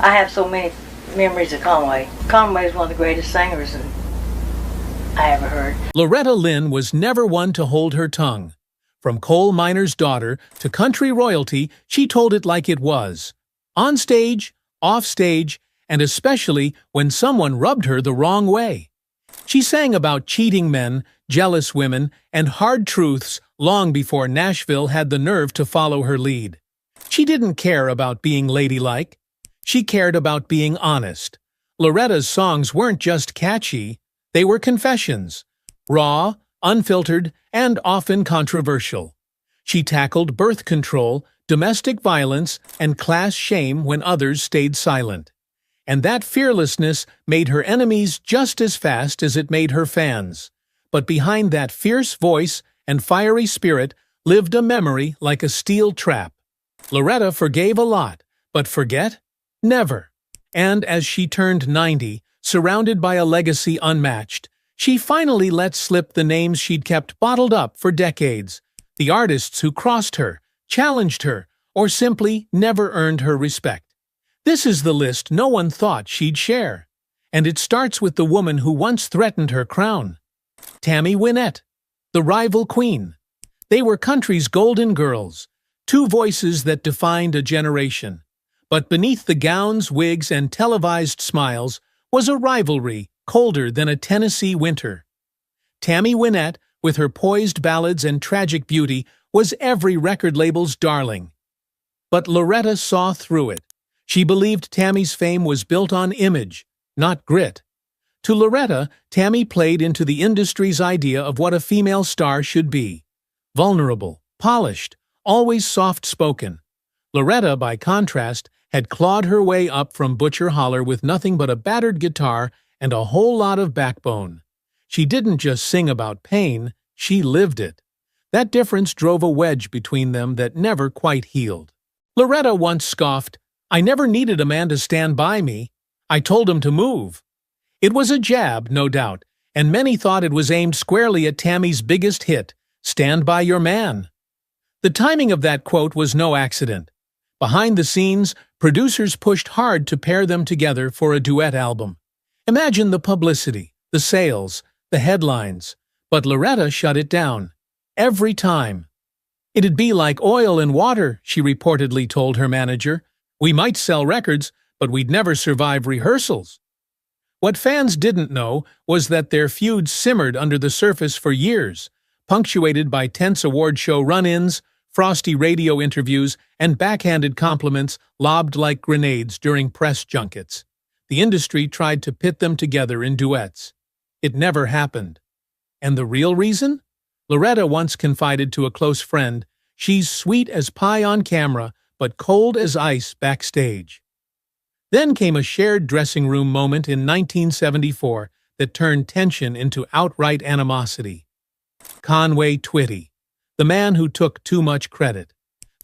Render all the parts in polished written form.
I have so many memories of Conway. Conway is one of the greatest singers I ever heard. Loretta Lynn was never one to hold her tongue. From coal miner's daughter to country royalty, she told it like it was. On stage, off stage, and especially when someone rubbed her the wrong way. She sang about cheating men, jealous women, and hard truths long before Nashville had the nerve to follow her lead. She didn't care about being ladylike. She cared about being honest. Loretta's songs weren't just catchy, they were confessions. Raw, unfiltered, and often controversial. She tackled birth control, domestic violence, and class shame when others stayed silent. And that fearlessness made her enemies just as fast as it made her fans. But behind that fierce voice and fiery spirit lived a memory like a steel trap. Loretta forgave a lot, but forget? Never. And as she turned 90, surrounded by a legacy unmatched, she finally let slip the names she'd kept bottled up for decades, the artists who crossed her, challenged her, or simply never earned her respect. This is the list no one thought she'd share. And it starts with the woman who once threatened her crown. Tammy Wynette, the rival queen. They were country's golden girls, two voices that defined a generation. But beneath the gowns, wigs, and televised smiles was a rivalry colder than a Tennessee winter. Tammy Wynette, with her poised ballads and tragic beauty, was every record label's darling. But Loretta saw through it. She believed Tammy's fame was built on image, not grit. To Loretta, Tammy played into the industry's idea of what a female star should be. Vulnerable, polished, always soft-spoken. Loretta, by contrast, had clawed her way up from Butcher Holler with nothing but a battered guitar and a whole lot of backbone. She didn't just sing about pain, she lived it. That difference drove a wedge between them that never quite healed. Loretta once scoffed, "I never needed a man to stand by me. I told him to move." It was a jab, no doubt, and many thought it was aimed squarely at Tammy's biggest hit, "Stand By Your Man." The timing of that quote was no accident. Behind the scenes, producers pushed hard to pair them together for a duet album. Imagine the publicity, the sales, the headlines. But Loretta shut it down. Every time. "It'd be like oil and water," she reportedly told her manager. "We might sell records, but we'd never survive rehearsals." What fans didn't know was that their feuds simmered under the surface for years, punctuated by tense award show run-ins, frosty radio interviews, and backhanded compliments lobbed like grenades during press junkets. The industry tried to pit them together in duets. It never happened. And the real reason? Loretta once confided to a close friend, "She's sweet as pie on camera, but cold as ice backstage." Then came a shared dressing room moment in 1974 that turned tension into outright animosity. Conway Twitty, the man who took too much credit.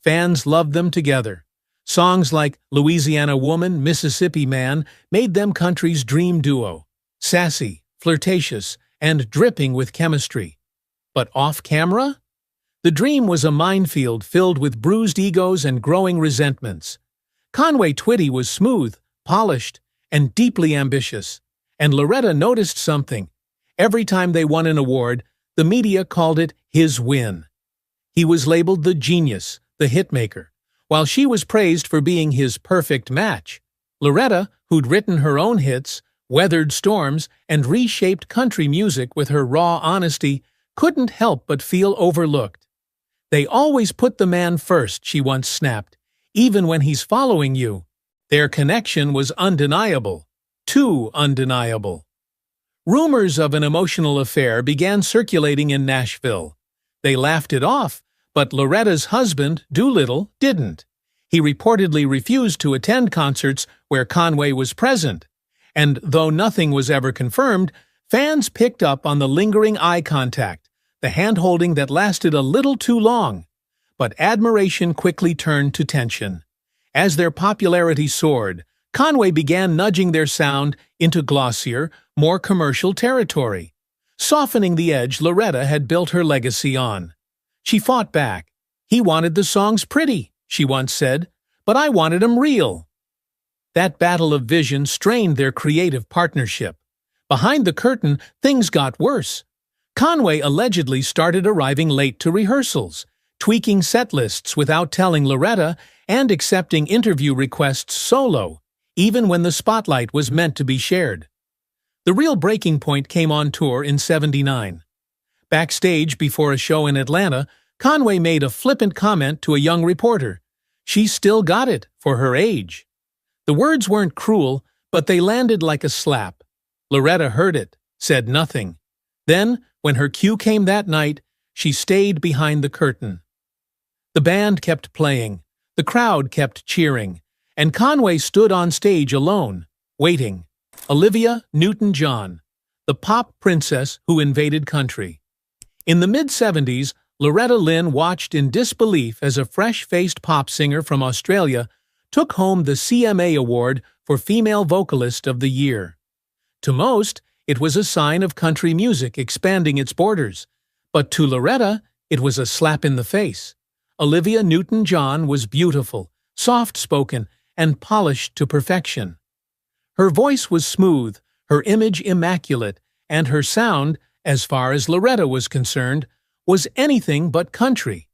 Fans loved them together. Songs like Louisiana Woman, Mississippi Man made them country's dream duo. Sassy, flirtatious, and dripping with chemistry. But off-camera? The dream was a minefield filled with bruised egos and growing resentments. Conway Twitty was smooth, polished, and deeply ambitious. And Loretta noticed something. Every time they won an award, the media called it his win. He was labeled the genius, the hitmaker, while she was praised for being his perfect match. Loretta, who'd written her own hits, weathered storms, and reshaped country music with her raw honesty, couldn't help but feel overlooked. "They always put the man first," she once snapped, "even when he's following you." Their connection was undeniable. Too undeniable. Rumors of an emotional affair began circulating in Nashville. They laughed it off, but Loretta's husband, Doolittle, didn't. He reportedly refused to attend concerts where Conway was present. And though nothing was ever confirmed, fans picked up on the lingering eye contact, the hand-holding that lasted a little too long. But admiration quickly turned to tension. As their popularity soared, Conway began nudging their sound into glossier, more commercial territory, softening the edge Loretta had built her legacy on. She fought back. "He wanted the songs pretty," she once said, "but I wanted 'em real." That battle of vision strained their creative partnership. Behind the curtain, things got worse. Conway allegedly started arriving late to rehearsals, tweaking set lists without telling Loretta, and accepting interview requests solo, even when the spotlight was meant to be shared. The real breaking point came on tour in '79. Backstage before a show in Atlanta, Conway made a flippant comment to a young reporter. "She's still got it, for her age." The words weren't cruel, but they landed like a slap. Loretta heard it, said nothing. Then, when her cue came that night, she stayed behind the curtain. The band kept playing, the crowd kept cheering, and Conway stood on stage alone, waiting. Olivia Newton-John, the pop princess who invaded country. In the mid-'70s, Loretta Lynn watched in disbelief as a fresh-faced pop singer from Australia took home the CMA Award for Female Vocalist of the Year. To most, it was a sign of country music expanding its borders, but to Loretta, it was a slap in the face. Olivia Newton-John was beautiful, soft-spoken, and polished to perfection. Her voice was smooth, her image immaculate, and her sound, as far as Loretta was concerned, was anything but country.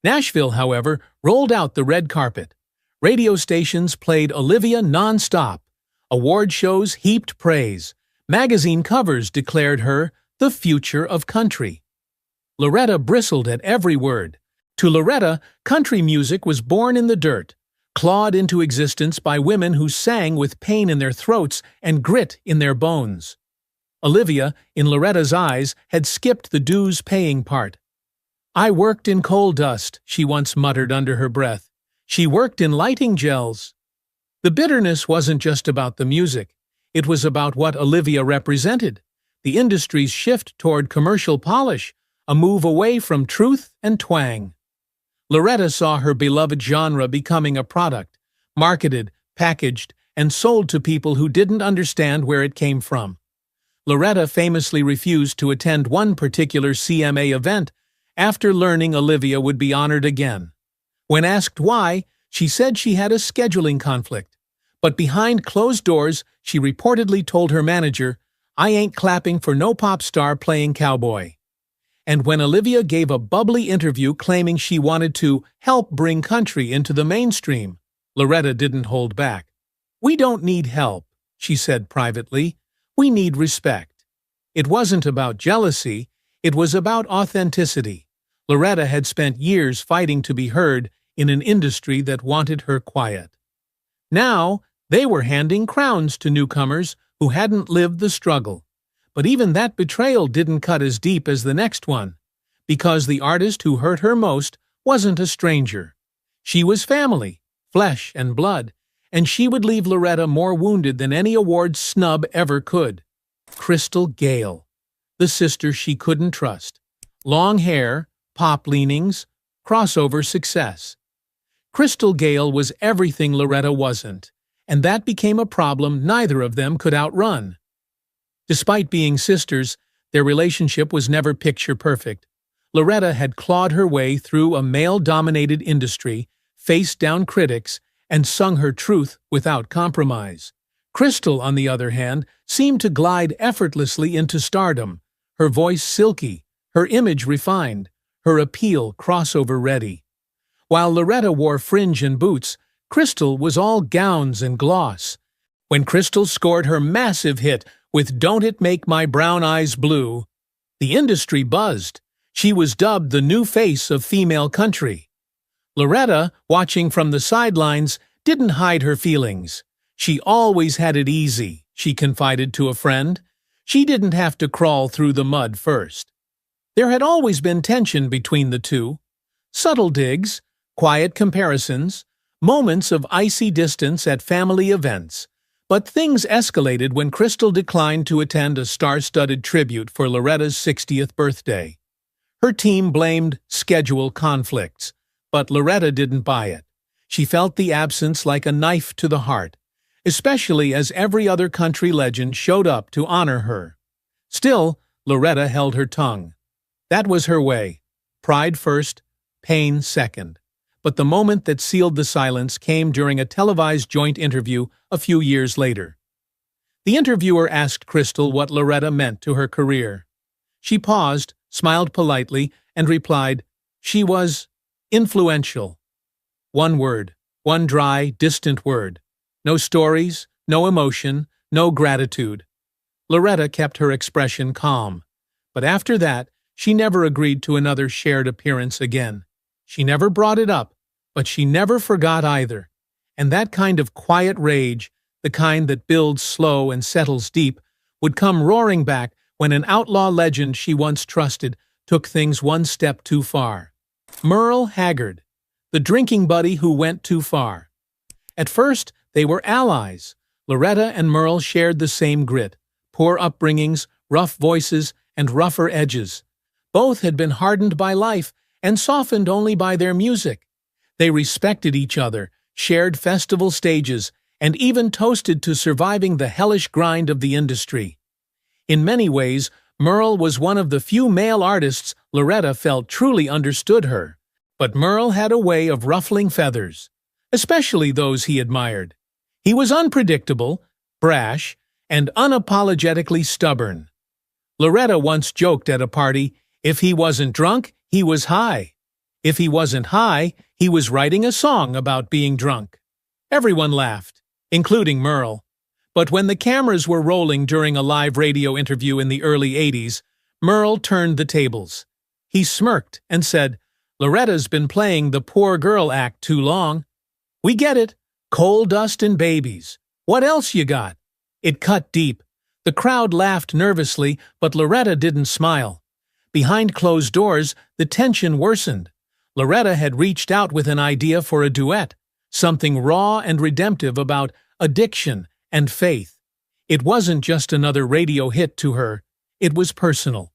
Nashville, however, rolled out the red carpet. Radio stations played Olivia non-stop. Award shows heaped praise. Magazine covers declared her the future of country. Loretta bristled at every word. To Loretta, country music was born in the dirt, clawed into existence by women who sang with pain in their throats and grit in their bones. Olivia, in Loretta's eyes, had skipped the dues-paying part. "I worked in coal dust," she once muttered under her breath. "She worked in lighting gels." The bitterness wasn't just about the music. It was about what Olivia represented, the industry's shift toward commercial polish, a move away from truth and twang. Loretta saw her beloved genre becoming a product, marketed, packaged, and sold to people who didn't understand where it came from. Loretta famously refused to attend one particular CMA event after learning Olivia would be honored again. When asked why, she said she had a scheduling conflict. But behind closed doors, she reportedly told her manager, "I ain't clapping for no pop star playing cowboy." And when Olivia gave a bubbly interview claiming she wanted to help bring country into the mainstream, Loretta didn't hold back. "We don't need help," she said privately. "We need respect." It wasn't about jealousy, it was about authenticity. Loretta had spent years fighting to be heard in an industry that wanted her quiet. Now, they were handing crowns to newcomers who hadn't lived the struggle. But even that betrayal didn't cut as deep as the next one, because the artist who hurt her most wasn't a stranger. She was family, flesh and blood, and she would leave Loretta more wounded than any award snub ever could. Crystal Gayle, the sister she couldn't trust. Long hair, pop leanings, crossover success. Crystal Gayle was everything Loretta wasn't, and that became a problem neither of them could outrun. Despite being sisters, their relationship was never picture perfect. Loretta had clawed her way through a male-dominated industry, faced down critics, and sung her truth without compromise. Crystal, on the other hand, seemed to glide effortlessly into stardom, her voice silky, her image refined, her appeal crossover-ready. While Loretta wore fringe and boots, Crystal was all gowns and gloss. When Crystal scored her massive hit with "Don't It Make My Brown Eyes Blue," the industry buzzed. She was dubbed the new face of female country. Loretta, watching from the sidelines, didn't hide her feelings. "She always had it easy," she confided to a friend. "She didn't have to crawl through the mud first." There had always been tension between the two. Subtle digs, quiet comparisons, moments of icy distance at family events. But things escalated when Crystal declined to attend a star-studded tribute for Loretta's 60th birthday. Her team blamed schedule conflicts, but Loretta didn't buy it. She felt the absence like a knife to the heart, especially as every other country legend showed up to honor her. Still, Loretta held her tongue. That was her way. Pride first, pain second. But the moment that sealed the silence came during a televised joint interview a few years later. The interviewer asked Crystal what Loretta meant to her career. She paused, smiled politely, and replied, "She was influential." One word, one dry, distant word. No stories, no emotion, no gratitude. Loretta kept her expression calm. But after that, she never agreed to another shared appearance again. She never brought it up, but she never forgot either. And that kind of quiet rage, the kind that builds slow and settles deep, would come roaring back when an outlaw legend she once trusted took things one step too far. Merle Haggard, the drinking buddy who went too far. At first, they were allies. Loretta and Merle shared the same grit, poor upbringings, rough voices, and rougher edges. Both had been hardened by life and softened only by their music. They respected each other, shared festival stages, and even toasted to surviving the hellish grind of the industry. In many ways, Merle was one of the few male artists Loretta felt truly understood her. But Merle had a way of ruffling feathers, especially those he admired. He was unpredictable, brash, and unapologetically stubborn. Loretta once joked at a party, if he wasn't drunk, he was high. If he wasn't high, he was writing a song about being drunk. Everyone laughed, including Merle. But when the cameras were rolling during a live radio interview in the early 80s, Merle turned the tables. He smirked and said, "Loretta's been playing the poor girl act too long. We get it. Coal dust and babies. What else you got?" It cut deep. The crowd laughed nervously, but Loretta didn't smile. Behind closed doors, the tension worsened. Loretta had reached out with an idea for a duet, something raw and redemptive about addiction and faith. It wasn't just another radio hit to her. It was personal.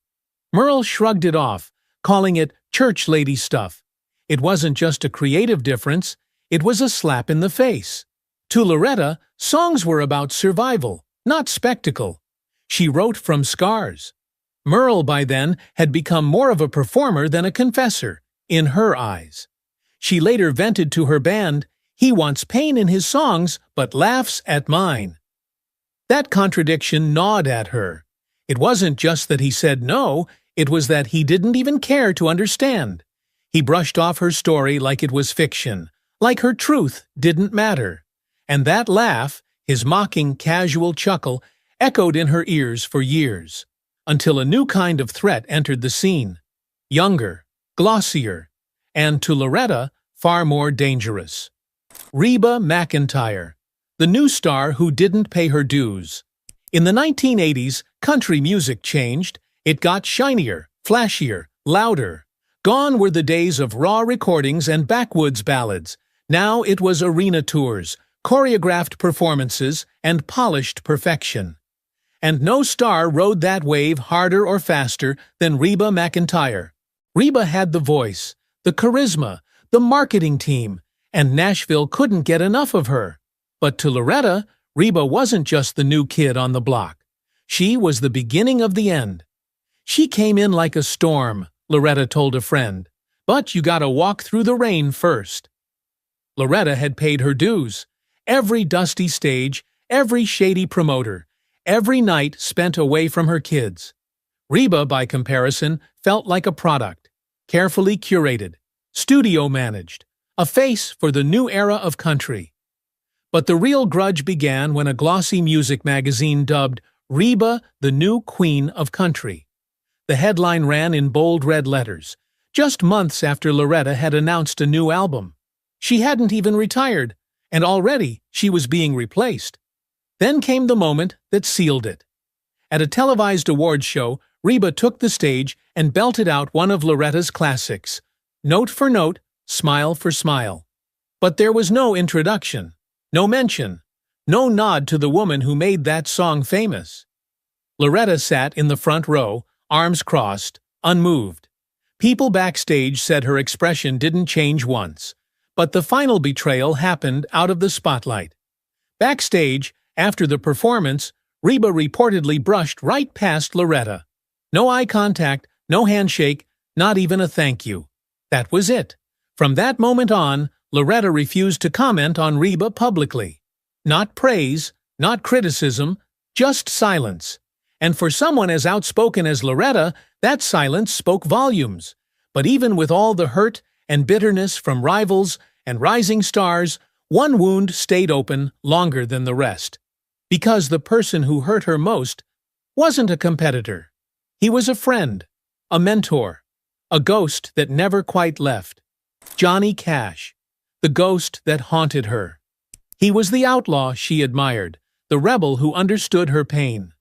Merle shrugged it off, calling it church lady stuff. It wasn't just a creative difference. It was a slap in the face. To Loretta, songs were about survival, not spectacle. She wrote from scars. Merle, by then, had become more of a performer than a confessor, in her eyes. She later vented to her band, "He wants pain in his songs, but laughs at mine." That contradiction gnawed at her. It wasn't just that he said no, it was that he didn't even care to understand. He brushed off her story like it was fiction, like her truth didn't matter. And that laugh, his mocking, casual chuckle, echoed in her ears for years, until a new kind of threat entered the scene. Younger, glossier, and to Loretta, far more dangerous. Reba McEntire, the new star who didn't pay her dues. In the 1980s, country music changed. It got shinier, flashier, louder. Gone were the days of raw recordings and backwoods ballads. Now it was arena tours, choreographed performances, and polished perfection. And no star rode that wave harder or faster than Reba McEntire. Reba had the voice, the charisma, the marketing team, and Nashville couldn't get enough of her. But to Loretta, Reba wasn't just the new kid on the block. She was the beginning of the end. "She came in like a storm," Loretta told a friend. "But you gotta walk through the rain first." Loretta had paid her dues. Every dusty stage, every shady promoter, every night spent away from her kids. Reba, by comparison, felt like a product, carefully curated, studio managed, a face for the new era of country. But the real grudge began when a glossy music magazine dubbed Reba the new queen of country. The headline ran in bold red letters, just months after Loretta had announced a new album. She hadn't even retired, and already she was being replaced. Then came the moment that sealed it. At a televised awards show, Reba took the stage and belted out one of Loretta's classics, note for note, smile for smile. But there was no introduction, no mention, no nod to the woman who made that song famous. Loretta sat in the front row, arms crossed, unmoved. People backstage said her expression didn't change once. But the final betrayal happened out of the spotlight. Backstage, after the performance, Reba reportedly brushed right past Loretta. No eye contact, no handshake, not even a thank you. That was it. From that moment on, Loretta refused to comment on Reba publicly. Not praise, not criticism, just silence. And for someone as outspoken as Loretta, that silence spoke volumes. But even with all the hurt and bitterness from rivals and rising stars, one wound stayed open longer than the rest. Because the person who hurt her most wasn't a competitor. He was a friend, a mentor, a ghost that never quite left. Johnny Cash, the ghost that haunted her. He was the outlaw she admired, the rebel who understood her pain.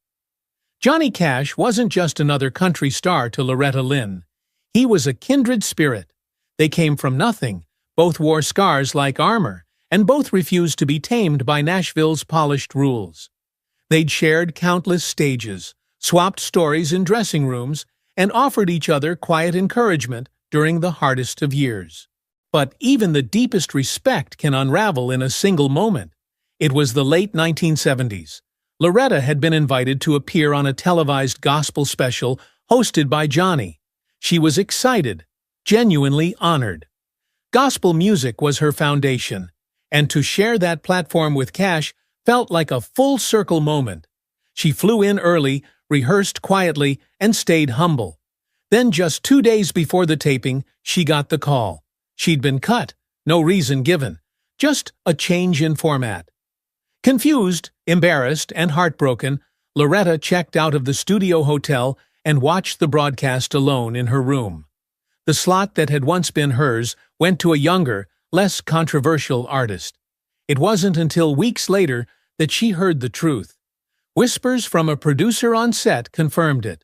Johnny Cash wasn't just another country star to Loretta Lynn. He was a kindred spirit. They came from nothing, both wore scars like armor, and both refused to be tamed by Nashville's polished rules. They'd shared countless stages, swapped stories in dressing rooms, and offered each other quiet encouragement during the hardest of years. But even the deepest respect can unravel in a single moment. It was the late 1970s. Loretta had been invited to appear on a televised gospel special hosted by Johnny. She was excited, genuinely honored. Gospel music was her foundation, and to share that platform with Cash felt like a full-circle moment. She flew in early, rehearsed quietly, and stayed humble. Then just 2 days before the taping, she got the call. She'd been cut, no reason given, just a change in format. Confused, embarrassed, and heartbroken, Loretta checked out of the studio hotel and watched the broadcast alone in her room. The slot that had once been hers went to a younger, less controversial artist. It wasn't until weeks later that she heard the truth. Whispers from a producer on set confirmed it.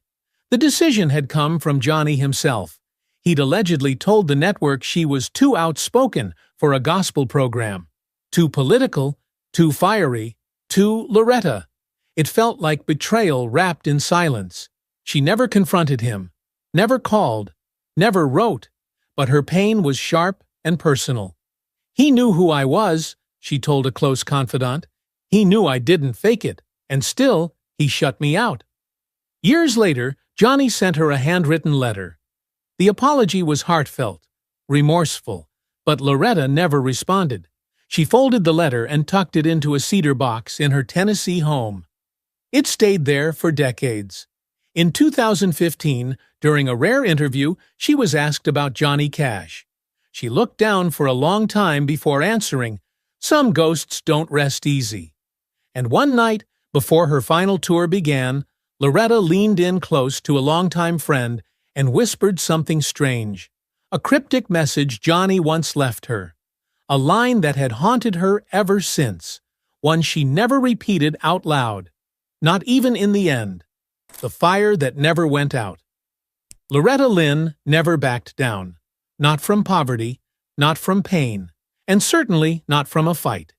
The decision had come from Johnny himself. He'd allegedly told the network she was too outspoken for a gospel program, too political, too fiery, too Loretta. It felt like betrayal wrapped in silence. She never confronted him, never called, never wrote, but her pain was sharp and personal. "He knew who I was," she told a close confidant. "He knew I didn't fake it, and still, he shut me out." Years later, Johnny sent her a handwritten letter. The apology was heartfelt, remorseful, but Loretta never responded. She folded the letter and tucked it into a cedar box in her Tennessee home. It stayed there for decades. In 2015, during a rare interview, she was asked about Johnny Cash. She looked down for a long time before answering, "Some ghosts don't rest easy." And one night, before her final tour began, Loretta leaned in close to a longtime friend and whispered something strange, a cryptic message Johnny once left her, a line that had haunted her ever since, one she never repeated out loud, not even in the end, the fire that never went out. Loretta Lynn never backed down, not from poverty, not from pain, and certainly not from a fight.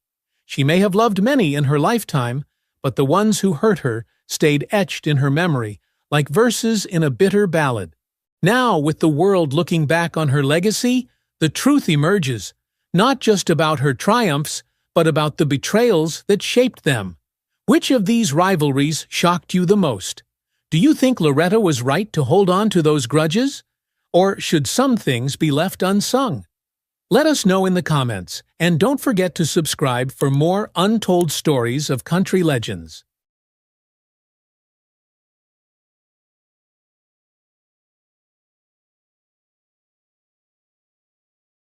She may have loved many in her lifetime, but the ones who hurt her stayed etched in her memory like verses in a bitter ballad. Now, with the world looking back on her legacy, the truth emerges, not just about her triumphs, but about the betrayals that shaped them. Which of these rivalries shocked you the most? Do you think Loretta was right to hold on to those grudges? Or should some things be left unsung? Let us know in the comments, and don't forget to subscribe for more untold stories of country legends.